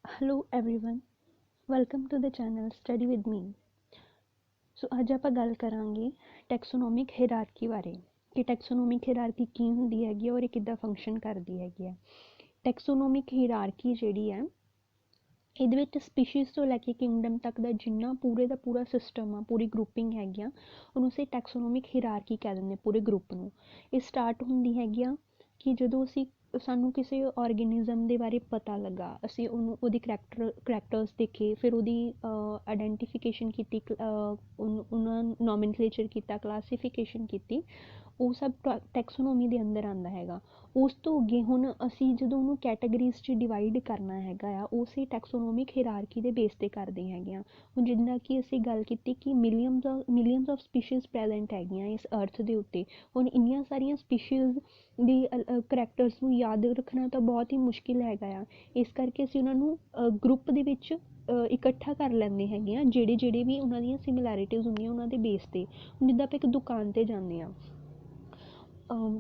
Hello everyone, welcome to the channel study with me. So ਅੱਜ ਆਪਾਂ ਗੱਲ ਕਰਾਂਗੇ ਟੈਕਸੋਨੋਮਿਕ ਹਾਇਰਾਰਕੀ ਬਾਰੇ ਕਿ ਟੈਕਸੋਨੋਮਿਕ ਹਾਇਰਾਰਕੀ ਕੀ ਹੁੰਦੀ ਹੈਗੀ ਔਰ ਇਹ ਕਿੱਦਾਂ ਫੰਕਸ਼ਨ ਕਰਦੀ ਹੈਗੀ ਹੈ। ਟੈਕਸੋਨੋਮਿਕ ਹਾਇਰਾਰਕੀ ਜਿਹੜੀ ਹੈ ਇਹਦੇ ਵਿੱਚ ਸਪੀਸ਼ੀਜ਼ ਤੋਂ ਲੈ ਕੇ ਕਿੰਗਡਮ ਤੱਕ ਦਾ ਜਿੰਨਾ ਪੂਰੇ ਦਾ ਪੂਰਾ ਸਿਸਟਮ ਆ, ਪੂਰੀ ਗਰੁੱਪਿੰਗ ਹੈਗੀ ਆ, ਉਹਨੂੰ ਅਸੀਂ ਟੈਕਸੋਨੋਮਿਕ ਹਾਇਰਾਰਕੀ ਕਹਿ ਦਿੰਦੇ ਪੂਰੇ ਗਰੁੱਪ ਨੂੰ। ਇਹ ਸਟਾਰਟ ਹੁੰਦੀ ਹੈਗੀ ਆ ਕਿ ਜਦੋਂ ਸਾਨੂੰ ਕਿਸੇ ਆਰਗੇਨਿਜ਼ਮ ਦੇ ਬਾਰੇ ਪਤਾ ਲੱਗਾ, ਅਸੀਂ ਉਹਦੀ ਕਰੈਕਟਰਸ ਦੇਖੇ, ਫਿਰ ਉਹਦੀ ਆਇਡੈਂਟੀਫਿਕੇਸ਼ਨ ਕੀਤੀ, ਉਹਨਾਂ ਨੋਮਨਕਲੇਚਰ ਕੀਤਾ, ਕਲਾਸੀਫਿਕੇਸ਼ਨ ਕੀਤੀ, ਉਹ ਸਭ ਟੈਕਸੋਨੋਮੀ ਦੇ ਅੰਦਰ ਆਉਂਦਾ ਹੈਗਾ। ਉਸ ਤੋਂ ਅੱਗੇ ਹੁਣ ਅਸੀਂ ਜਦੋਂ ਉਹਨੂੰ ਕੈਟਾਗਰੀਜ਼ 'ਚ ਡਿਵਾਈਡ ਕਰਨਾ ਹੈਗਾ ਆ, ਉਸੇ ਟੈਕਸੋਨੋਮਿਕ ਹਾਇਰਾਰਕੀ ਦੇ ਬੇਸ 'ਤੇ ਕਰਦੇ ਹੈਗੇ ਆ। ਹੁਣ ਜਿੱਦਾਂ ਕਿ ਅਸੀਂ ਗੱਲ ਕੀਤੀ ਕਿ ਮਿਲੀਅਨਸ ਆਫ ਸਪੀਸ਼ੀਜ਼ ਪ੍ਰੈਜ਼ੈਂਟ ਹੈਗੀਆਂ ਇਸ ਅਰਥ ਦੇ ਉੱਤੇ। ਹੁਣ ਇੰਨੀਆਂ ਸਾਰੀਆਂ ਸਪੀਸ਼ੀਜ਼ ਦੀ ਕਰੈਕਟਰਸ ਨੂੰ ਯਾਦ ਰੱਖਣਾ ਤਾਂ ਬਹੁਤ ਹੀ ਮੁਸ਼ਕਿਲ ਹੈਗਾ ਆ। ਇਸ ਕਰਕੇ ਅਸੀਂ ਉਹਨਾਂ ਨੂੰ ਗਰੁੱਪ ਦੇ ਵਿੱਚ ਇਕੱਠਾ ਕਰ ਲੈਂਦੇ ਹੈਗੇ ਆ, ਜਿਹੜੇ ਵੀ ਉਹਨਾਂ ਦੀਆਂ ਸਿਮਿਲੈਰਿਟੀਜ਼ ਹੁੰਦੀਆਂ ਉਹਨਾਂ ਦੇ ਬੇਸ 'ਤੇ। ਜਿੱਦਾਂ ਆਪਾਂ ਇੱਕ ਦੁਕਾਨ 'ਤੇ ਜਾਂਦੇ ਹਾਂ,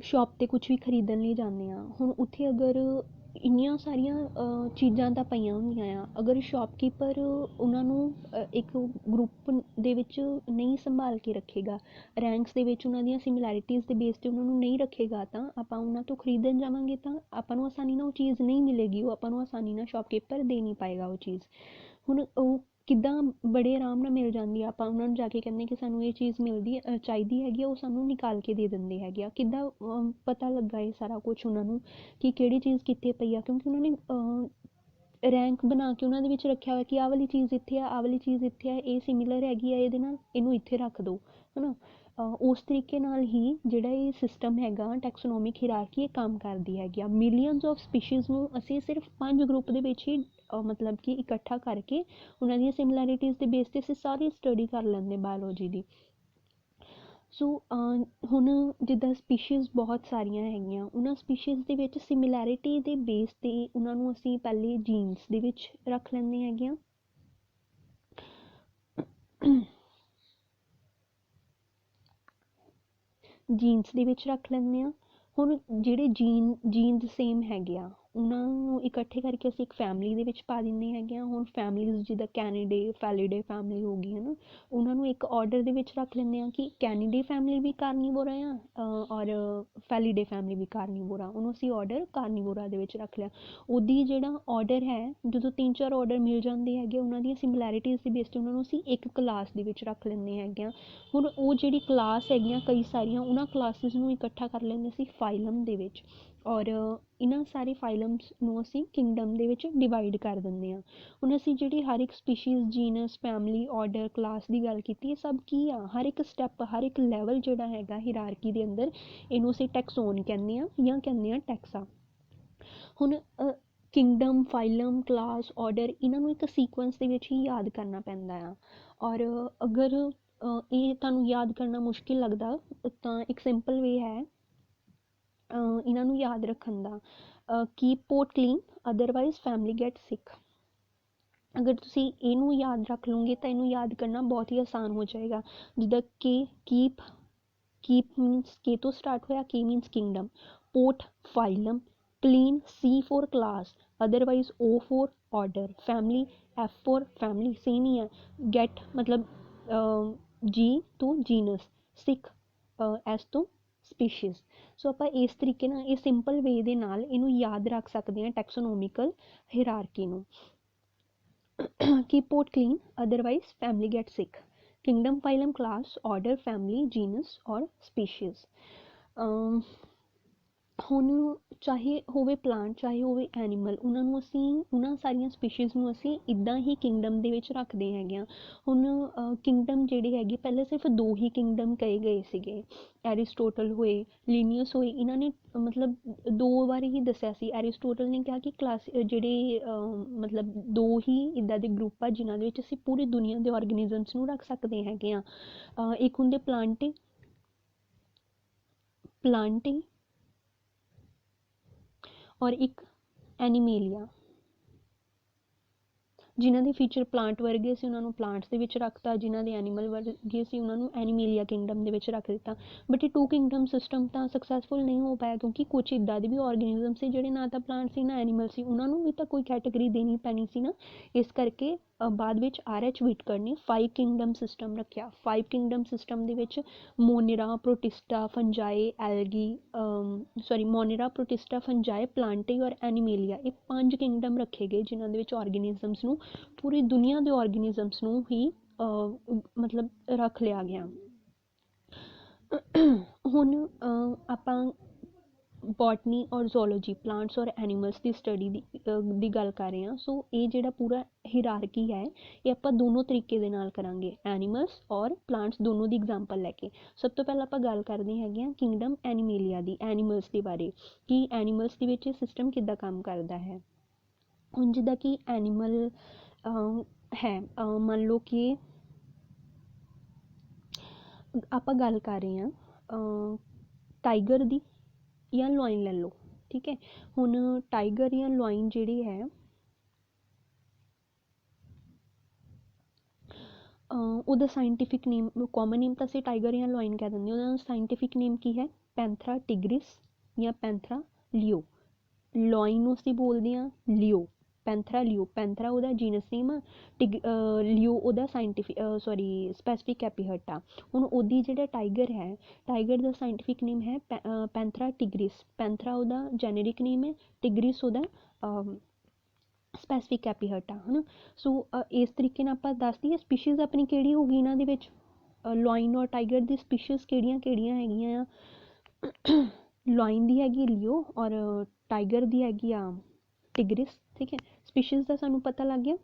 ਸ਼ੋਪ 'ਤੇ ਕੁਛ ਵੀ ਖਰੀਦਣ ਲਈ ਜਾਂਦੇ ਹਾਂ, ਹੁਣ ਉੱਥੇ ਅਗਰ ਇੰਨੀਆਂ ਸਾਰੀਆਂ ਚੀਜ਼ਾਂ ਤਾਂ ਪਈਆਂ ਹੁੰਦੀਆਂ ਆ, ਅਗਰ ਸ਼ੋਪਕੀਪਰ ਉਹਨਾਂ ਨੂੰ ਇੱਕ ਗਰੁੱਪ ਦੇ ਵਿੱਚ ਨਹੀਂ ਸੰਭਾਲ ਕੇ ਰੱਖੇਗਾ, ਰੈਂਕਸ ਦੇ ਵਿੱਚ ਉਹਨਾਂ ਦੀਆਂ ਸਿਮਿਲੈਰਿਟੀਜ਼ ਦੇ ਬੇਸ 'ਤੇ ਉਹਨਾਂ ਨੂੰ ਨਹੀਂ ਰੱਖੇਗਾ, ਤਾਂ ਆਪਾਂ ਉਹਨਾਂ ਤੋਂ ਖਰੀਦਣ ਜਾਵਾਂਗੇ ਤਾਂ ਆਪਾਂ ਨੂੰ ਆਸਾਨੀ ਨਾਲ ਉਹ ਚੀਜ਼ ਨਹੀਂ ਮਿਲੇਗੀ, ਉਹ ਆਪਾਂ ਨੂੰ ਆਸਾਨੀ ਨਾਲ ਸ਼ੋਪਕੀਪਰ ਦੇ ਨਹੀਂ ਪਾਏਗਾ ਉਹ ਚੀਜ਼। ਹੁਣ ਉਹ ਕਿੱਦਾਂ ਬੜੇ ਆਰਾਮ ਨਾਲ ਮਿਲ ਜਾਂਦੀ ਆ, ਆਪਾਂ ਉਹਨਾਂ ਨੂੰ ਜਾ ਕੇ ਕਹਿੰਦੇ ਕਿ ਸਾਨੂੰ ਇਹ ਚੀਜ਼ ਚਾਹੀਦੀ ਹੈਗੀ ਆ, ਉਹ ਸਾਨੂੰ ਨਿਕਾਲ ਕੇ ਦੇ ਦਿੰਦੇ ਹੈਗੇ ਆ। ਕਿੱਦਾਂ ਪਤਾ ਲੱਗਾ ਇਹ ਸਾਰਾ ਕੁਛ ਉਹਨਾਂ ਨੂੰ ਕਿ ਕਿਹੜੀ ਚੀਜ਼ ਕਿੱਥੇ ਪਈ ਆ, ਕਿਉਂਕਿ ਉਹਨਾਂ ਨੇ ਰੈਂਕ ਬਣਾ ਕੇ ਉਹਨਾਂ ਦੇ ਵਿੱਚ ਰੱਖਿਆ ਹੋਇਆ ਕਿ ਆਹ ਵਾਲੀ ਚੀਜ਼ ਇੱਥੇ ਆ, ਆਹ ਵਾਲੀ ਚੀਜ਼ ਇੱਥੇ ਆ, ਇਹ ਸਿਮਿਲਰ ਹੈਗੀ ਆ ਇਹਦੇ ਨਾਲ, ਇਹਨੂੰ ਇੱਥੇ ਰੱਖ ਦਿਓ, ਹੈ ਨਾ। ਉਸ ਤਰੀਕੇ ਨਾਲ ਹੀ ਜਿਹੜਾ ਇਹ ਸਿਸਟਮ ਹੈਗਾ ਟੈਕਸੋਨੋਮਿਕ ਹਾਇਰਾਰਕੀ, ਇਹ ਕੰਮ ਕਰਦੀ ਹੈਗੀ ਆ। ਮਿਲੀਅਨਸ ਆਫ ਸਪੀਸ਼ੀਜ਼ ਨੂੰ ਅਸੀਂ ਸਿਰਫ 5 ਗਰੁੱਪ ਦੇ ਵਿੱਚ ਹੀ ਮਤਲਬ ਕਿ ਇਕੱਠਾ ਕਰਕੇ ਉਹਨਾਂ ਦੀਆਂ ਸਿਮਿਲੈਰਿਟੀਜ਼ ਦੇ ਬੇਸ 'ਤੇ ਅਸੀਂ ਸਾਰੀ ਸਟੱਡੀ ਕਰ ਲੈਂਦੇ ਬਾਇਓਲੋਜੀ ਦੀ। ਸੋ ਹੁਣ ਜਿੱਦਾਂ ਸਪੀਸ਼ੀਜ਼ ਬਹੁਤ ਸਾਰੀਆਂ ਹੈਗੀਆਂ, ਉਹਨਾਂ ਸਪੀਸ਼ੀਜ਼ ਦੇ ਵਿੱਚ ਸਿਮਿਲੈਰਿਟੀ ਦੇ ਬੇਸ 'ਤੇ ਉਹਨਾਂ ਨੂੰ ਅਸੀਂ ਪਹਿਲੇ ਜੀਨਸ ਦੇ ਵਿੱਚ ਰੱਖ ਲੈਂਦੇ ਹੈਗੇ ਹਾਂ। ਜੀਨਸ ਦੇ ਵਿੱਚ ਰੱਖ ਲੈਂਦੇ ਹਾਂ। ਹੁਣ ਜਿਹੜੇ ਜੀਨਸ ਸੇਮ ਹੈਗੇ ਆ, ਉਹਨਾਂ ਨੂੰ ਇਕੱਠੇ ਕਰਕੇ ਅਸੀਂ ਇੱਕ ਫੈਮਿਲੀ ਦੇ ਵਿੱਚ ਪਾ ਦਿੰਦੇ ਹੈਗੇ ਹਾਂ। ਹੁਣ ਫੈਮਿਲੀਜ਼ ਜਿੱਦਾਂ ਕੈਨੀਡੇ ਫੈਲੀਡੇ ਫੈਮਿਲੀ ਹੋ ਗਈ ਹੈ ਨਾ, ਉਹਨਾਂ ਨੂੰ ਇੱਕ ਆਰਡਰ ਦੇ ਵਿੱਚ ਰੱਖ ਲੈਂਦੇ ਹਾਂ ਕਿ ਕੈਨੀਡੇ ਫੈਮਿਲੀ ਵੀ ਕਾਰਨੀਵੋਰਾ ਆ ਔਰ ਫੈਲੀਡੇ ਫੈਮਿਲੀ ਵੀ ਕਾਰਨੀਵੋਰਾ, ਉਹਨੂੰ ਅਸੀਂ ਆਰਡਰ ਕਾਰਨੀਵੋਰਾ ਦੇ ਵਿੱਚ ਰੱਖ ਲਿਆ। ਉਹਦੀ ਜਿਹੜਾ ਆਰਡਰ ਹੈ, ਜਦੋਂ 3-4 ਆਰਡਰ ਮਿਲ ਜਾਂਦੇ ਹੈਗੇ, ਉਹਨਾਂ ਦੀਆਂ ਸਿਮਿਲੈਰਿਟੀਜ਼ ਦੇ ਬੇਸ 'ਤੇ ਉਹਨਾਂ ਨੂੰ ਅਸੀਂ ਇੱਕ ਕਲਾਸ ਦੇ ਵਿੱਚ ਰੱਖ ਲੈਂਦੇ ਹੈਗੇ ਹਾਂ। ਹੁਣ ਉਹ ਜਿਹੜੀ ਕਲਾਸ ਹੈਗੀਆਂ ਕਈ ਸਾਰੀਆਂ, ਉਹਨਾਂ ਕਲਾਸਿਸ ਨੂੰ ਇਕੱਠਾ ਕਰ ਲੈਂਦੇ ਸੀ ਫਾਈਲਮ ਦੇ ਵਿੱਚ, ਔਰ ਇਹਨਾਂ ਸਾਰੇ ਫਾਈਲਮਸ ਨੂੰ ਅਸੀਂ ਕਿੰਗਡਮ ਦੇ ਵਿੱਚ ਡਿਵਾਈਡ ਕਰ ਦਿੰਦੇ ਹਾਂ। ਹੁਣ ਅਸੀਂ ਜਿਹੜੀ ਹਰ ਇੱਕ species, jeans, family, order, class ਦੀ ਗੱਲ ਕੀਤੀ, ਇਹ ਸਭ ਕੀ ਆ, ਹਰ ਇੱਕ ਸਟੈਪ, ਹਰ ਇੱਕ ਲੈਵਲ ਜਿਹੜਾ ਹੈਗਾ ਹਾਇਰਾਰਕੀ ਦੇ ਅੰਦਰ, ਇਹਨੂੰ ਅਸੀਂ ਟੈਕਸੋਨ ਕਹਿੰਦੇ ਹਾਂ ਜਾਂ ਕਹਿੰਦੇ ਹਾਂ ਟੈਕਸਾ। ਹੁਣ ਕਿੰਗਡਮ, ਫਾਈਲਮ, ਕਲਾਸ, ਆਰਡਰ, ਇਹਨਾਂ ਨੂੰ ਇੱਕ ਸੀਕੁਐਂਸ ਦੇ ਵਿੱਚ ਹੀ ਯਾਦ ਕਰਨਾ ਪੈਂਦਾ ਆ। ਔਰ ਅਗਰ ਇਹ ਤੁਹਾਨੂੰ ਯਾਦ ਕਰਨਾ ਮੁਸ਼ਕਿਲ ਲੱਗਦਾ ਤਾਂ ਇੱਕ ਸਿੰਪਲ ਵੇ ਹੈ ਇਹਨਾਂ ਨੂੰ ਯਾਦ ਰੱਖਣ ਦਾ, keep pot clean otherwise family get sick. ਅਗਰ ਤੁਸੀਂ ਇਹਨੂੰ ਯਾਦ ਰੱਖ ਲਓਗੇ ਤਾਂ ਇਹਨੂੰ ਯਾਦ ਕਰਨਾ ਬਹੁਤ ਹੀ ਆਸਾਨ ਹੋ ਜਾਏਗਾ। ਜਿੱਦਾਂ ਕਿ ਕੀਪ ਮੀਨਸ ਕੇ ਤੋਂ ਸਟਾਰਟ ਹੋਇਆ, K means kingdom, pot phylum, clean C for class, otherwise O for order, family F for family, same ਹੀ ਹੈ। ਗੈਟ ਮਤਲਬ G ਤੋਂ ਜੀਨਸ, ਸਿਕ S ਤੋਂ ਸਪੀਸ਼ੀਜ਼। ਸੋ ਆਪਾਂ ਇਸ ਤਰੀਕੇ ਨਾਲ, ਇਹ ਸਿੰਪਲ ਵੇ ਦੇ ਨਾਲ ਇਹਨੂੰ ਯਾਦ ਰੱਖ ਸਕਦੇ ਹਾਂ ਟੈਕਸੋਨੋਮਿਕਲ ਹਾਇਰਾਰਕੀ ਨੂੰ। Keep pot clean, otherwise family gets sick. Kingdom, phylum, class, order, family, genus or species. ਹੁਣ ਚਾਹੇ ਹੋਵੇ ਪਲਾਂਟ, ਚਾਹੇ ਹੋਵੇ ਐਨੀਮਲ, ਉਹਨਾਂ ਨੂੰ ਅਸੀਂ, ਉਹਨਾਂ ਸਾਰੀਆਂ ਸਪੀਸ਼ੀਜ਼ ਨੂੰ ਅਸੀਂ ਇੱਦਾਂ ਹੀ ਕਿੰਗਡਮ ਦੇ ਵਿੱਚ ਰੱਖਦੇ ਹੈਗੇ ਹਾਂ। ਹੁਣ ਕਿੰਗਡਮ ਜਿਹੜੇ ਹੈਗੇ, ਪਹਿਲਾਂ ਸਿਰਫ 2 ਹੀ ਕਿੰਗਡਮ ਕਹੇ ਗਏ ਸੀਗੇ, ਐਰਿਸਟੋਟਲ ਹੋਏ, ਲੀਨੀਅਸ ਹੋਏ, ਇਹਨਾਂ ਨੇ ਮਤਲਬ 2 ਵਾਰ ਹੀ ਦੱਸਿਆ ਸੀ। ਐਰਿਸਟੋਟਲ ਨੇ ਕਿਹਾ ਕਿ ਜਿਹੜੇ ਮਤਲਬ 2 ਹੀ ਇੱਦਾਂ ਦੇ ਗਰੁੱਪ ਆ ਜਿਨ੍ਹਾਂ ਦੇ ਵਿੱਚ ਅਸੀਂ ਪੂਰੀ ਦੁਨੀਆ ਦੇ ਆਰਗੇਨਿਜ਼ਮਸ ਨੂੰ ਰੱਖ ਸਕਦੇ ਹੈਗੇ ਹਾਂ। ਇੱਕ ਹੁੰਦੇ ਪਲਾਂਟੇ ਔਰ ਇੱਕ ਐਨੀਮੇਲੀਆ। ਜਿਨ੍ਹਾਂ ਦੇ ਫੀਚਰ ਪਲਾਂਟ ਵਰਗੇ ਸੀ ਉਹਨਾਂ ਨੂੰ ਪਲਾਂਟਸ ਦੇ ਵਿੱਚ ਰੱਖਤਾ, ਜਿਨ੍ਹਾਂ ਦੇ ਐਨੀਮਲ ਵਰਗੇ ਸੀ ਉਹਨਾਂ ਨੂੰ ਐਨੀਮੇਲੀਆ ਕਿੰਗਡਮ ਦੇ ਵਿੱਚ ਰੱਖ ਦਿੱਤਾ। ਬਟ ਇਹ 2 ਕਿੰਗਡਮ ਸਿਸਟਮ ਤਾਂ ਸਕਸੈਸਫੁਲ ਨਹੀਂ ਹੋ ਪਾਇਆ, ਕਿਉਂਕਿ ਕੁਛ ਇੱਦਾਂ ਦੇ ਵੀ ਔਰਗੈਨਿਜ਼ਮ ਸੀ ਜਿਹੜੇ ਨਾ ਤਾਂ ਪਲਾਂਟ ਸੀ ਨਾ ਐਨੀਮਲ ਸੀ, ਉਹਨਾਂ ਨੂੰ ਵੀ ਤਾਂ ਕੋਈ ਕੈਟਾਗਰੀ ਦੇਣੀ ਪੈਣੀ ਸੀ ਨਾ। ਇਸ ਕਰਕੇ ਬਾਅਦ ਵਿੱਚ RH ਵਿਟਕਰ ਨੇ 5 ਕਿੰਗਡਮ ਸਿਸਟਮ ਰੱਖਿਆ। 5 ਕਿੰਗਡਮ ਸਿਸਟਮ ਦੇ ਵਿੱਚ ਮੋਨੇਰਾ, ਪ੍ਰੋਟਿਸਟਾ, ਫੰਜਾਈ, ਐਲਗੀ ਮੋਨੇਰਾ, ਪ੍ਰੋਟਿਸਟਾ, ਫੰਜਾਈ, ਪਲਾਂਟੇ ਔਰ ਐਨੀਮੇਲੀਆ, ਇਹ 5 ਕਿੰਗਡਮ ਰੱਖੇ ਗਏ ਜਿਨ੍ਹਾਂ ਦੇ ਵਿੱਚ ਔਰਗੈਨਿਜ਼ਮਸ ਨੂੰ, ਪੂਰੀ ਦੁਨੀਆ ਦੇ ਔਰਗੈਨਿਜ਼ਮਸ ਨੂੰ ਹੀ ਮਤਲਬ ਰੱਖ ਲਿਆ ਗਿਆ। ਹੁਣ ਆਪਾਂ ਬੋਟਨੀ ਔਰ ਜ਼ੂਲॉजी, ਪਲਾਂਟਸ ਔਰ ਐਨੀਮਲਸ ਦੀ ਸਟੱਡੀ ਦੀ ਗੱਲ ਕਰ ਰਹੇ ਹਾਂ। ਸੋ ਇਹ ਜਿਹੜਾ ਪੂਰਾ ਹੀਰਾਰਕੀ ਹੈ ਇਹ ਆਪਾਂ ਦੋਨੋਂ ਤਰੀਕੇ ਦੇ ਨਾਲ ਕਰਾਂਗੇ, ਐਨੀਮਲਸ ਔਰ ਪਲਾਂਟਸ ਦੋਨੋਂ ਦੀ ਐਗਜ਼ਾਮਪਲ ਲੈ ਕੇ। ਸਭ ਤੋਂ ਪਹਿਲਾਂ ਆਪਾਂ ਗੱਲ ਕਰਦੇ ਹੈਗੇ ਹਾਂ ਕਿੰਗਡਮ ਐਨੀਮੇਲੀਆ ਦੀ, ਐਨੀਮਲਸ ਦੇ ਬਾਰੇ, ਕਿ ਐਨੀਮਲਸ ਦੇ ਵਿੱਚ ਇਹ ਸਿਸਟਮ ਕਿੱਦਾਂ ਕੰਮ ਕਰਦਾ ਹੈ। ਹੁਣ ਜਿੱਦਾਂ ਕਿ ਐਨੀਮਲ ਹੈ, ਮੰਨ ਲਓ ਕਿ ਆਪਾਂ ਗੱਲ ਕਰ ਰਹੇ ਹਾਂ ਟਾਈਗਰ ਦੀ ਜਾਂ ਲੋਇਨ ਲੈ ਲਓ, ਠੀਕ ਹੈ। ਹੁਣ ਟਾਈਗਰ ਜਾਂ ਲੋਇਨ ਜਿਹੜੀ ਹੈ ਉਹਦਾ ਸਾਇੰਟੀਫਿਕ ਨੇਮ, ਕਾਮਨ ਨੇਮ ਤਾਂ ਅਸੀਂ ਟਾਈਗਰ ਜਾਂ ਲੋਇਨ ਕਹਿ ਦਿੰਦੇ, ਉਹਦਾ ਸਾਇੰਟੀਫਿਕ ਨੇਮ ਕੀ ਹੈ, ਪੈਂਥਰਾ ਟਿਗਰਿਸ ਜਾਂ ਪੈਂਥਰਾ ਲਿਓ। ਲੋਇਨ ਨੂੰ ਅਸੀਂ ਬੋਲਦੇ ਹਾਂ ਲਿਓ, ਪੈਂਥਰਾ ਲਿਓ, ਪੈਂਥਰਾ ਉਹਦਾ ਜੀਨਸ ਨੇਮ ਆ, ਲਿਓ ਉਹਦਾ ਸਪੈਸੀਫਿਕ ਐਪੀਹਟ ਆ। ਹੁਣ ਉਹਦੀ ਜਿਹੜਾ ਟਾਈਗਰ ਹੈ, ਟਾਈਗਰ ਦਾ ਸਾਇੰਟੀਫਿਕ ਨੇਮ ਹੈ ਪੈਂਥਰਾ ਟਿਗਰਿਸ, ਪੈਂਥਰਾ ਉਹਦਾ ਜੈਨਰਿਕ ਨੇਮ ਹੈ, ਟਿਗਰਿਸ ਉਹਦਾ ਸਪੈਸੀਫਿਕ ਐਪੀਹਟ ਆ, ਹੈ ਨਾ। ਸੋ ਇਸ ਤਰੀਕੇ ਨਾਲ ਆਪਾਂ ਦੱਸ ਦਈਏ ਸਪੀਸ਼ੀਜ਼ ਆਪਣੀ ਕਿਹੜੀ ਹੋਊਗੀ ਇਹਨਾਂ ਦੇ ਵਿੱਚ, ਲੋਇਨ ਔਰ ਟਾਈਗਰ ਦੀ ਸਪੀਸ਼ੀਜ਼ ਕਿਹੜੀਆਂ ਕਿਹੜੀਆਂ ਹੈਗੀਆਂ ਆ। ਲੋਇਨ ਦੀ ਹੈਗੀ ਲਿਓ ਔਰ ਟਾਈਗਰ ਦੀ ਹੈਗੀ ਆ ਟਿਗਰਿਸ, ਠੀਕ ਹੈ। ਸਪੀਸ਼ੀਜ਼ ਦਾ ਸਾਨੂੰ ਪਤਾ ਲੱਗ ਗਿਆ।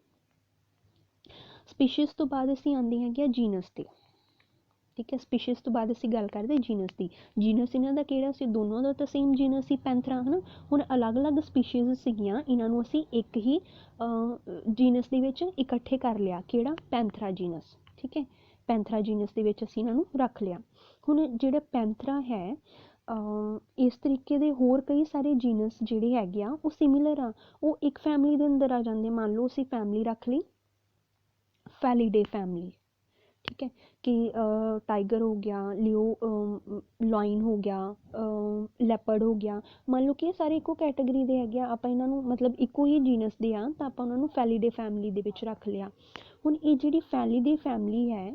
ਸਪੀਸ਼ੀਜ਼ ਤੋਂ ਬਾਅਦ ਅਸੀਂ ਆਉਂਦੇ ਹੈਗੇ ਆ ਜੀਨਸ 'ਤੇ, ਠੀਕ ਹੈ। ਸਪੀਸ਼ੀਜ਼ ਤੋਂ ਬਾਅਦ ਅਸੀਂ ਗੱਲ ਕਰਦੇ ਜੀਨਸ ਦੀ। ਜੀਨਸ ਇਹਨਾਂ ਦਾ ਕਿਹੜਾ ਸੀ, ਦੋਨੋਂ ਦਾ ਤਾਂ ਸੇਮ ਜੀਨਸ ਸੀ, ਪੈਂਥਰਾ, ਹੈ ਨਾ। ਹੁਣ ਅਲੱਗ-ਅਲੱਗ ਸਪੀਸ਼ੀਜ਼ ਸੀਗੀਆਂ, ਇਹਨਾਂ ਨੂੰ ਅਸੀਂ ਇੱਕ ਹੀ ਜੀਨਸ ਦੇ ਵਿੱਚ ਇਕੱਠੇ ਕਰ ਲਿਆ, ਕਿਹੜਾ, ਪੈਂਥਰਾ ਜੀਨਸ, ਠੀਕ ਹੈ। ਪੈਂਥਰਾ ਜੀਨਸ ਦੇ ਵਿੱਚ ਅਸੀਂ ਇਹਨਾਂ ਨੂੰ ਰੱਖ ਲਿਆ। ਹੁਣ ਜਿਹੜਾ ਪੈਂਥਰਾ ਹੈ, ਇਸ ਤਰੀਕੇ ਦੇ ਹੋਰ ਕਈ ਸਾਰੇ ਜੀਨਸ ਜਿਹੜੇ ਹੈਗੇ ਆ ਉਹ ਸਿਮਿਲਰ ਆ, ਉਹ ਇੱਕ ਫੈਮਿਲੀ ਦੇ ਅੰਦਰ ਆ ਜਾਂਦੇ। ਮੰਨ ਲਓ ਅਸੀਂ ਫੈਮਿਲੀ ਰੱਖ ਲਈ ਫੈਲੀਡੇ ਫੈਮਿਲੀ, ਠੀਕ ਹੈ, ਕਿ ਟਾਈਗਰ ਹੋ ਗਿਆ, ਲਿਓ, ਲੋਇਨ ਹੋ ਗਿਆ, ਲੈਪਰਡ ਹੋ ਗਿਆ। ਮੰਨ ਲਓ ਕਿ ਇਹ ਸਾਰੇ ਇੱਕੋ ਕੈਟਾਗਰੀ ਦੇ ਹੈਗੇ ਆ, ਆਪਾਂ ਇਹਨਾਂ ਨੂੰ ਮਤਲਬ ਇੱਕੋ ਹੀ ਜੀਨਸ ਦੇ ਆ, ਤਾਂ ਆਪਾਂ ਉਹਨਾਂ ਨੂੰ ਫੈਲੀਡੇ ਫੈਮਿਲੀ ਦੇ ਵਿੱਚ ਰੱਖ ਲਿਆ। ਹੁਣ ਇਹ ਜਿਹੜੀ ਫੈਲੀਡੇ ਫੈਮਿਲੀ ਹੈ,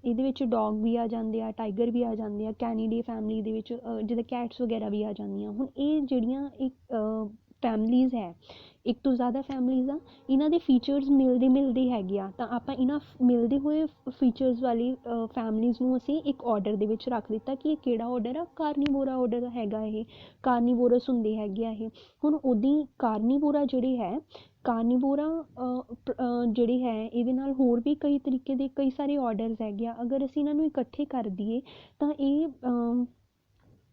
ਇਹਦੇ ਵਿੱਚ ਡੌਗ ਵੀ ਆ ਜਾਂਦੇ ਆ, ਟਾਈਗਰ ਵੀ ਆ ਜਾਂਦੇ ਆ, ਕੈਨੀਡੇ ਫੈਮਿਲੀ ਦੇ ਵਿੱਚ ਜਿੱਦਾਂ ਕੈਟਸ ਵਗੈਰਾ ਵੀ ਆ ਜਾਂਦੀਆਂ। ਹੁਣ ਇਹ ਜਿਹੜੀਆਂ ਇੱਕ ਫੈਮਿਲੀਜ਼ ਹੈ, ਇੱਕ ਤੋਂ ਜ਼ਿਆਦਾ ਫੈਮਿਲੀਜ਼ ਆ, ਇਹਨਾਂ ਦੇ ਫੀਚਰਸ ਮਿਲਦੇ ਹੈਗੇ ਆ, ਤਾਂ ਆਪਾਂ ਇਹਨਾਂ ਮਿਲਦੇ ਹੋਏ ਫੀਚਰਸ ਵਾਲੀ ਫੈਮਿਲੀਜ਼ ਨੂੰ ਅਸੀਂ ਇੱਕ ਆਰਡਰ ਦੇ ਵਿੱਚ ਰੱਖ ਦਿੱਤਾ ਕਿ ਇਹ ਕਿਹੜਾ ਆਰਡਰ ਆ, ਕਾਰਨੀਵੋਰਾ ਆਰਡਰ ਹੈਗਾ, ਇਹ ਕਾਰਨੀਵੋਰਸ ਹੁੰਦੇ ਹੈਗੇ ਆ ਇਹ। ਹੁਣ ਉਹਦੀ ਕਾਰਨੀਵੋਰਾ ਜਿਹੜੀ ਹੈ, ਕਾਰਨੀਵੋਰਾ ਜਿਹੜੀ ਹੈ ਇਹਦੇ ਨਾਲ ਹੋਰ ਵੀ ਕਈ ਤਰੀਕੇ ਦੇ ਕਈ ਸਾਰੇ ਆਰਡਰਸ ਹੈਗੇ ਆ। ਅਗਰ ਅਸੀਂ ਇਹਨਾਂ ਨੂੰ ਇਕੱਠੇ ਕਰ ਦਈਏ ਤਾਂ ਇਹ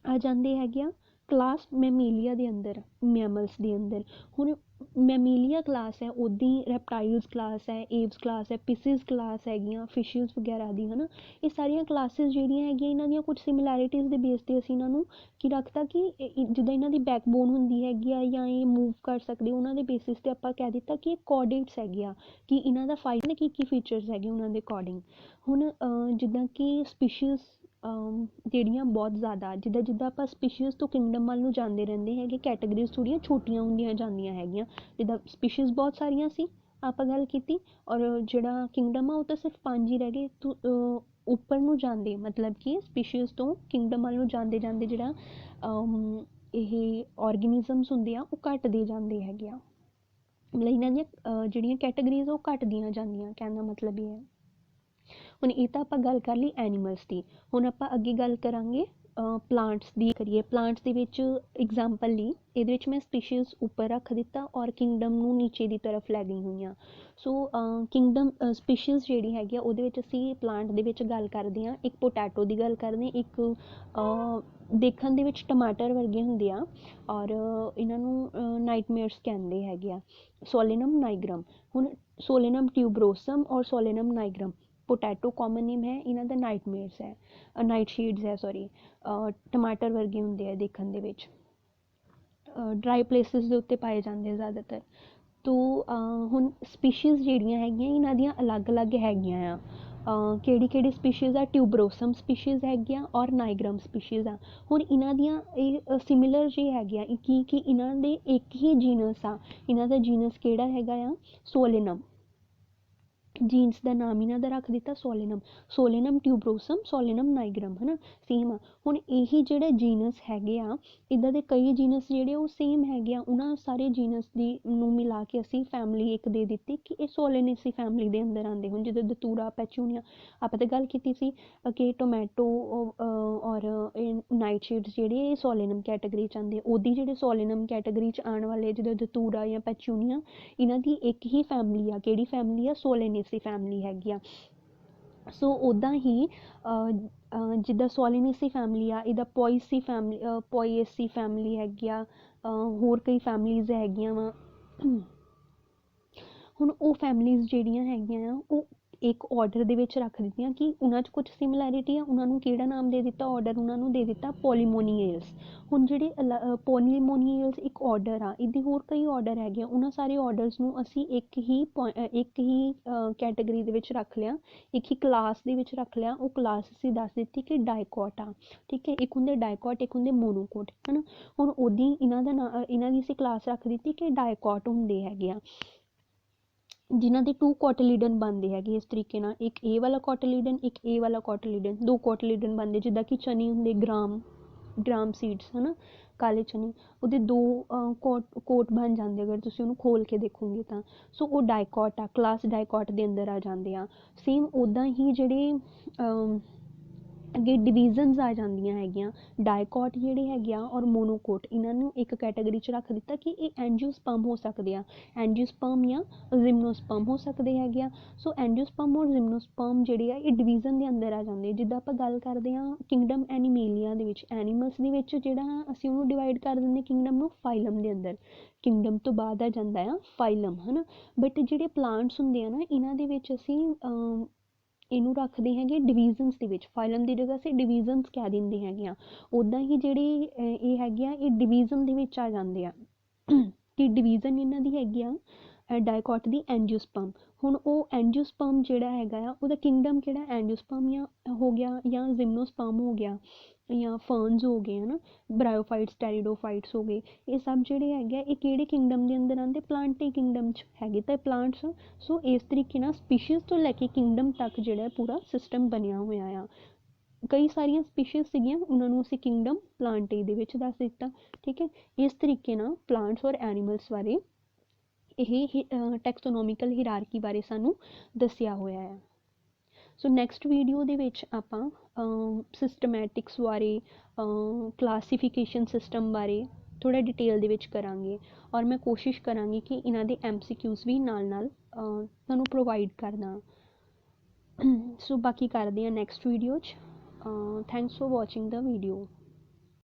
ਆ ਜਾਂਦੇ ਹੈਗੇ ਆ ਕਲਾਸ ਮੈਮੀਲੀਆ ਦੇ ਅੰਦਰ, ਮੈਮਲਸ ਦੇ ਅੰਦਰ। ਹੁਣ ਮੈਮੀਲੀਆ ਕਲਾਸ ਹੈ, ਉਹਦੀ ਰੈਪਟਾਈਲਸ ਕਲਾਸ ਹੈ, ਏਵਸ ਕਲਾਸ ਹੈ, ਪਿਸਿਸ ਕਲਾਸ ਹੈਗੀਆਂ, ਫਿਸ਼ਿਜ਼ ਵਗੈਰਾ ਦੀ, ਹੈ ਨਾ। ਇਹ ਸਾਰੀਆਂ ਕਲਾਸਿਸ ਜਿਹੜੀਆਂ ਹੈਗੀਆਂ ਇਹਨਾਂ ਦੀਆਂ ਕੁਝ ਸਿਮਿਲੈਰਿਟੀਜ਼ ਦੇ ਬੇਸ 'ਤੇ ਅਸੀਂ ਇਹਨਾਂ ਨੂੰ ਕੀ ਰੱਖਤਾ ਕਿ ਜਿੱਦਾਂ ਇਹਨਾਂ ਦੀ ਬੈਕਬੋਨ ਹੁੰਦੀ ਹੈਗੀ ਆ ਜਾਂ ਇਹ ਮੂਵ ਕਰ ਸਕਦੇ, ਉਹਨਾਂ ਦੇ ਬੇਸਿਸ 'ਤੇ ਆਪਾਂ ਕਹਿ ਦਿੱਤਾ ਕਿ ਇਹ ਕੋਆਰਡੀਨੇਟਸ ਹੈਗੇ ਆ, ਕਿ ਇਹਨਾਂ ਦਾ ਫਾਈਲ ਕੀ ਫੀਚਰਸ ਹੈਗੇ ਉਹਨਾਂ ਦੇ ਅਕੋਰਡਿੰਗ। ਹੁਣ ਜਿੱਦਾਂ ਕਿ ਸਪੀਸ਼ੀਜ਼ ਜਿਹੜੀਆਂ ਬਹੁਤ ਜ਼ਿਆਦਾ, ਜਿੱਦਾਂ ਆਪਾਂ ਸਪੀਸ਼ੀਜ਼ ਤੋਂ ਕਿੰਗਡਮ ਵੱਲ ਨੂੰ ਜਾਂਦੇ ਰਹਿੰਦੇ ਹੈਗੇ, ਕੈਟਾਗਰੀਜ਼ ਥੋੜ੍ਹੀਆਂ ਛੋਟੀਆਂ ਹੁੰਦੀਆਂ ਜਾਂਦੀਆਂ ਹੈਗੀਆਂ। ਜਿੱਦਾਂ ਸਪੀਸ਼ੀਜ਼ ਬਹੁਤ ਸਾਰੀਆਂ ਸੀ ਆਪਾਂ ਗੱਲ ਕੀਤੀ, ਔਰ ਜਿਹੜਾ ਕਿੰਗਡਮ ਆ ਉਹ ਤਾਂ ਸਿਰਫ 5 ਹੀ ਰਹਿ ਗਏ। ਉੱਪਰ ਨੂੰ ਜਾਂਦੇ ਮਤਲਬ ਕਿ ਸਪੀਸ਼ੀਜ਼ ਤੋਂ ਕਿੰਗਡਮ ਵੱਲ ਨੂੰ ਜਾਂਦੇ ਜਾਂਦੇ ਜਿਹੜਾ ਇਹ ਔਰਗੈਨਿਜ਼ਮਸ ਹੁੰਦੇ ਆ ਉਹ ਘੱਟਦੇ ਜਾਂਦੇ ਹੈਗੇ ਆ, ਮਤਲਬ ਇਹਨਾਂ ਦੀਆਂ ਜਿਹੜੀਆਂ ਕੈਟਾਗਰੀਜ਼ ਉਹ ਘੱਟਦੀਆਂ ਜਾਂਦੀਆਂ, ਕਹਿਣ ਦਾ ਮਤਲਬ ਇਹ ਹੈ। ਹੁਣ ਇਹ ਤਾਂ ਆਪਾਂ ਗੱਲ ਕਰ ਲਈ ਐਨੀਮਲਸ ਦੀ। ਹੁਣ ਆਪਾਂ ਅੱਗੇ ਗੱਲ ਕਰਾਂਗੇ ਪਲਾਂਟਸ ਦੀ ਕਰੀਏ। ਪਲਾਂਟਸ ਦੇ ਵਿੱਚ ਐਗਜ਼ਾਮਪਲ ਲਈ ਇਹਦੇ ਵਿੱਚ ਮੈਂ ਸਪੀਸ਼ੀਜ਼ ਉੱਪਰ ਰੱਖ ਦਿੱਤਾ ਔਰ ਕਿੰਗਡਮ ਨੂੰ ਨੀਚੇ ਦੀ ਤਰਫ ਲੈ ਗਈ ਹੋਈਆਂ। ਸੋ ਕਿੰਗਡਮ ਸਪੀਸ਼ੀਜ਼ ਜਿਹੜੀ ਹੈਗੀ ਆ ਉਹਦੇ ਵਿੱਚ ਅਸੀਂ ਪਲਾਂਟ ਦੇ ਵਿੱਚ ਗੱਲ ਕਰਦੇ ਹਾਂ, ਇੱਕ ਪੋਟੈਟੋ ਦੀ ਗੱਲ ਕਰਦੇ ਹਾਂ, ਇੱਕ ਦੇਖਣ ਦੇ ਵਿੱਚ ਟਮਾਟਰ ਵਰਗੇ ਹੁੰਦੇ ਆ ਔਰ ਇਹਨਾਂ ਨੂੰ ਨਾਈਟਮੇਅਰਸ ਕਹਿੰਦੇ ਹੈਗੇ ਆ, ਸੋਲੇਨਮ ਨਾਈਗਰਮ। ਹੁਣ ਸੋਲੇਨਮ ਟਿਊਬਰੋਸਮ ਔਰ ਸੋਲੇਨਮ ਨਾਈਗਰਮ, ਪੋਟੈਟੋ ਕਾਮਨ ਨੇਮ ਹੈ, ਇਹਨਾਂ ਦਾ ਨਾਈਟਮੇਅਰਸ ਹੈ, ਨਾਈਟ ਸ਼ੇਡਸ ਹੈ, ਸੌਰੀ। ਟਮਾਟਰ ਵਰਗੇ ਹੁੰਦੇ ਆ ਦੇਖਣ ਦੇ ਵਿੱਚ, ਡਰਾਈ ਪਲੇਸਿਸ ਦੇ ਉੱਤੇ ਪਾਏ ਜਾਂਦੇ ਜ਼ਿਆਦਾਤਰ। तो ਹੁਣ ਸਪੀਸ਼ੀਜ਼ ਜਿਹੜੀਆਂ ਹੈਗੀਆਂ ਇਹਨਾਂ ਦੀਆਂ ਅਲੱਗ-ਅਲੱਗ ਹੈਗੀਆਂ ਆ। ਕਿਹੜੀ ਸਪੀਸ਼ੀਜ਼ ਆ, ਟਿਊਬਰੋਸਮ ਸਪੀਸ਼ੀਜ਼ ਹੈਗੀਆਂ ਔਰ ਨਾਈਗਰਮ ਸਪੀਸ਼ੀਜ਼ ਆ। ਹੁਣ ਇਹਨਾਂ ਦੀਆਂ ਇਹ ਸਿਮਿਲਰ ਜਿਹੇ ਹੈਗੇ ਆ ਕਿ ਇਹਨਾਂ ਦੇ ਇੱਕ ਹੀ ਜੀਨਸ ਆ। ਇਹਨਾਂ ਦਾ ਜੀਨਸ ਕਿਹੜਾ ਹੈਗਾ ਆ, ਸੋਲੇਨਮ। ਜੀਨਸ ਦਾ ਨਾਮ ਇਹਨਾਂ ਦਾ ਰੱਖ ਦਿੱਤਾ ਸੋਲੇਨਮ, ਸੋਲੇਨਮ ਟਿਊਬਰੋਸਮ, ਸੋਲੇਨਮ ਨਾਈਗਰਮ, ਹੈ ਨਾ, ਸੇਮ ਆ। ਹੁਣ ਇਹੀ ਜਿਹੜੇ ਜੀਨਸ ਹੈਗੇ ਆ, ਇੱਦਾਂ ਦੇ ਕਈ ਜੀਨਸ ਜਿਹੜੇ ਉਹ ਸੇਮ ਹੈਗੇ ਆ। ਉਹਨਾਂ ਸਾਰੇ ਜੀਨਸ ਨੂੰ ਮਿਲਾ ਕੇ ਅਸੀਂ ਫੈਮਿਲੀ ਇੱਕ ਦੇ ਦਿੱਤੀ ਕਿ ਇਹ ਸੋਲੇਨੇਸੀ ਫੈਮਿਲੀ ਦੇ ਅੰਦਰ ਆਉਂਦੇ। ਹੁਣ ਜਿੱਦਾਂ ਦਤੂਰਾ, ਪੈਚੂਨੀਆ, ਆਪਾਂ ਤਾਂ ਗੱਲ ਕੀਤੀ ਸੀ ਕਿ ਟੋਮੈਟੋ ਔਰ ਨਾਈਟਸ਼ੇਡਸ ਜਿਹੜੇ ਸੋਲੇਨਮ ਕੈਟਾਗਰੀ 'ਚ ਆਉਂਦੇ। ਉਹਦੀ ਜਿਹੜੇ ਸੋਲੇਨਮ ਕੈਟਾਗਰੀ 'ਚ ਆਉਣ ਵਾਲੇ ਜਿੱਦਾਂ ਦਤੂਰਾ ਜਾਂ ਪੈਚੂਨੀਆ, ਇਹਨਾਂ ਦੀ ਇੱਕ ਹੀ ਫੈਮਿਲੀ ਆ। ਕਿਹੜੀ ਫੈਮਿਲੀ ਆ, ਸੋਲੇਨੇਸੀ ਫੈਮਿਲੀ ਹੈਗੀ ਆ। ਸੋ ਉੱਦਾਂ ਹੀ ਜਿੱਦਾਂ ਸੋਲੇਨੇਸੀ ਫੈਮਿਲੀ ਆ, ਇਹਦਾ ਪੋਏਸੀ ਫੈਮਿਲੀ ਹੈਗੀ ਆ। ਹੋਰ ਕਈ ਫੈਮਿਲੀਜ਼ ਹੈਗੀਆਂ ਵਾ। ਹੁਣ ਉਹ ਫੈਮਿਲੀਜ਼ ਜਿਹੜੀਆਂ ਹੈਗੀਆਂ ਆ ਉਹ ਇੱਕ ਆਰਡਰ ਦੇ ਵਿੱਚ ਰੱਖ ਦਿੱਤੀਆਂ ਕਿ ਉਹਨਾਂ 'ਚ ਕੁਛ ਸਿਮਿਲੈਰਿਟੀ ਆ। ਉਹਨਾਂ ਨੂੰ ਕਿਹੜਾ ਨਾਮ ਦੇ ਦਿੱਤਾ, ਆਰਡਰ ਉਹਨਾਂ ਨੂੰ ਦੇ ਦਿੱਤਾ ਪੋਲੀਮੋਨੀਅਲਸ। ਹੁਣ ਜਿਹੜੇ ਪੋਲੀਮੋਨੀਅਲਸ ਇੱਕ ਆਰਡਰ ਆ, ਇਹਦੇ ਹੋਰ ਕਈ ਆਰਡਰ ਹੈਗੇ ਆ। ਉਹਨਾਂ ਸਾਰੇ ਆਰਡਰਸ ਨੂੰ ਅਸੀਂ ਇੱਕ ਹੀ ਕੈਟਾਗਰੀ ਦੇ ਵਿੱਚ ਰੱਖ ਲਿਆ, ਇੱਕ ਹੀ ਕਲਾਸ ਦੇ ਵਿੱਚ ਰੱਖ ਲਿਆ। ਉਹ ਕਲਾਸ ਅਸੀਂ ਦੱਸ ਦਿੱਤੀ ਕਿ ਡਾਇਕੋਟ ਆ, ਠੀਕ ਹੈ। ਇੱਕ ਹੁੰਦੇ ਡਾਇਕੋਟ, ਇੱਕ ਹੁੰਦੇ ਮੋਨੋਕੋਟ, ਹੈ ਨਾ। ਹੁਣ ਉਹਦੀ ਇਹਨਾਂ ਦੀ ਅਸੀਂ ਕਲਾਸ ਰੱਖ ਦਿੱਤੀ ਕਿ ਡਾਇਕੋਟ ਹੁੰਦੇ ਹੈਗੇ ਆ, ਜਿਨ੍ਹਾਂ ਦੇ 2 ਕੋਟਲੀਡਨ ਬਣਦੇ ਹੈਗੇ ਇਸ ਤਰੀਕੇ ਨਾਲ। ਇੱਕ ਇਹ ਵਾਲਾ ਕੋਟਲੀਡਨ, ਇੱਕ ਇਹ ਵਾਲਾ ਕੋਟਲੀਡਨ, 2 ਕੋਟਲੀਡਨ ਬਣਦੇ। ਜਿੱਦਾਂ ਕਿ ਚਨੇ ਹੁੰਦੇ, ਗ੍ਰਾਮ ਸੀਡਸ, ਹੈ ਨਾ, ਕਾਲੇ ਚਨੇ, ਉਹਦੇ 2 ਕੋਟ ਬਣ ਜਾਂਦੇ ਅਗਰ ਤੁਸੀਂ ਉਹਨੂੰ ਖੋਲ੍ਹ ਕੇ ਦੇਖੋਗੇ ਤਾਂ। ਸੋ ਉਹ ਡਾਇਕੋਟ ਆ, ਕਲਾਸ ਡਾਇਕੋਟ ਦੇ ਅੰਦਰ ਆ ਜਾਂਦੇ ਆ। ਸੇਮ ਉੱਦਾਂ ਹੀ ਜਿਹੜੇ ਅੱਗੇ ਡਿਵੀਜ਼ਨਸ ਆ ਜਾਂਦੀਆਂ ਹੈਗੀਆਂ। ਡਾਇਕੋਟ ਜਿਹੜੇ ਹੈਗੇ ਆ ਔਰ ਮੋਨੋਕੋਟ, ਇਹਨਾਂ ਨੂੰ ਇੱਕ ਕੈਟਾਗਰੀ 'ਚ ਰੱਖ ਦਿੱਤਾ ਕਿ ਇਹ ਐਂਜੀਓਸਪਰਮ ਹੋ ਸਕਦੇ ਆ, ਐਂਜੀਓਸਪਰਮ ਜਾਂ ਜ਼ਿਮਨੋਸਪਰਮ ਹੋ ਸਕਦੇ ਹੈਗੇ ਆ। ਸੋ ਐਂਜੀਓਸਪਰਮ ਔਰ ਜ਼ਿਮਨੋਸਪਰਮ ਜਿਹੜੇ ਆ ਇਹ ਡਿਵੀਜ਼ਨ ਦੇ ਅੰਦਰ ਆ ਜਾਂਦੇ। ਜਿੱਦਾਂ ਆਪਾਂ ਗੱਲ ਕਰਦੇ ਹਾਂ ਕਿੰਗਡਮ ਐਨੀਮੇਲੀਆ ਦੇ ਵਿੱਚ, ਐਨੀਮਲਸ ਦੇ ਵਿੱਚ ਜਿਹੜਾ ਅਸੀਂ ਉਹਨੂੰ ਡਿਵਾਈਡ ਕਰ ਦਿੰਦੇ ਕਿੰਗਡਮ ਨੂੰ ਫਾਈਲਮ ਦੇ ਅੰਦਰ। ਕਿੰਗਡਮ ਤੋਂ ਬਾਅਦ ਆ ਜਾਂਦਾ ਆ ਫਾਈਲਮ, ਹੈ ਨਾ। ਬਟ ਜਿਹੜੇ ਪਲਾਂਟਸ ਹੁੰਦੇ ਆ ਨਾ, ਇਹਨਾਂ ਦੇ ਵਿੱਚ ਅਸੀਂ ਇਹਨੂੰ ਰੱਖਦੇ ਹੈਗੇ ਡਿਵੀਜ਼ਨਸ ਦੇ ਵਿੱਚ। ਫਾਈਲਮ ਦੀ ਜਗ੍ਹਾ ਅਸੀਂ ਡਿਵੀਜ਼ਨਸ ਕਹਿ ਦਿੰਦੇ ਹੈਗੇ ਆ। ਉੱਦਾਂ ਹੀ ਜਿਹੜੇ ਇਹ ਹੈਗੇ ਆ ਇਹ ਡਿਵੀਜ਼ਨ ਦੇ ਵਿੱਚ ਆ ਜਾਂਦੇ ਆ ਕਿ ਡਿਵੀਜ਼ਨ ਇਹਨਾਂ ਦੀ ਹੈਗੀ ਆ ਡਾਇਕੋਟ ਦੀ ਐਂਜੀਓਸਪਰਮ। ਹੁਣ ਉਹ ਐਂਜੀਓਸਪਰਮ ਜਿਹੜਾ ਹੈਗਾ ਆ ਉਹਦਾ ਕਿੰਗਡਮ ਕਿਹੜਾ, ਐਂਜੀਓਸਪਰਮ ਜਾਂ ਹੋ ਗਿਆ ਜਾਂ ਜ਼ਿਮਨੋਸਪਰਮ ਹੋ ਗਿਆ ਜਾਂ ਫਰਨਸ ਹੋ ਗਏ, ਹੈ ਨਾ, ਬਰਾਇਓਫਾਈਟਸ, ਟੈਰੀਡੋਫਾਈਟਸ ਹੋ ਗਏ। ਇਹ ਸਭ ਜਿਹੜੇ ਹੈਗੇ ਆ ਇਹ ਕਿਹੜੇ ਕਿੰਗਡਮ ਦੇ ਅੰਦਰ ਆਉਂਦੇ, ਪਲਾਂਟੇ ਕਿੰਗਡਮ 'ਚ ਹੈਗੇ ਤਾਂ ਪਲਾਂਟਸ। ਸੋ ਇਸ ਤਰੀਕੇ ਨਾਲ ਸਪੀਸ਼ੀਜ਼ ਤੋਂ ਲੈ ਕੇ ਕਿੰਗਡਮ ਤੱਕ ਜਿਹੜਾ ਪੂਰਾ ਸਿਸਟਮ ਬਣਿਆ ਹੋਇਆ ਆ। ਕਈ ਸਾਰੀਆਂ ਸਪੀਸ਼ੀਜ਼ ਸੀਗੀਆਂ, ਉਹਨਾਂ ਨੂੰ ਅਸੀਂ ਕਿੰਗਡਮ ਪਲਾਂਟੇ ਦੇ ਵਿੱਚ ਦੱਸ ਦਿੱਤਾ, ਠੀਕ ਹੈ। ਇਸ ਤਰੀਕੇ ਨਾਲ ਪਲਾਂਟਸ ਔਰ ਐਨੀਮਲਸ ਬਾਰੇ ਇਹ ਟੈਕਸੋਨੋਮੀਕਲ ਹੀਰਾਰਕੀ ਬਾਰੇ ਸਾਨੂੰ ਦੱਸਿਆ ਹੋਇਆ ਹੈ। ਸੋ ਨੈਕਸਟ ਵੀਡੀਓ ਦੇ ਵਿੱਚ ਆਪਾਂ ਸਿਸਟਮੈਟਿਕਸ ਬਾਰੇ, ਕਲਾਸੀਫਿਕੇਸ਼ਨ ਸਿਸਟਮ ਬਾਰੇ ਥੋੜ੍ਹਾ ਡਿਟੇਲ ਦੇ ਵਿੱਚ ਕਰਾਂਗੇ। ਔਰ ਮੈਂ ਕੋਸ਼ਿਸ਼ ਕਰਾਂਗੀ ਕਿ ਇਹਨਾਂ ਦੇ MCQs ਵੀ ਨਾਲ ਤੁਹਾਨੂੰ ਪ੍ਰੋਵਾਈਡ ਕਰਦਾ। ਸੋ ਬਾਕੀ ਕਰਦੇ ਹਾਂ ਨੈਕਸਟ ਵੀਡੀਓ 'ਚ। Thanks for watching the video.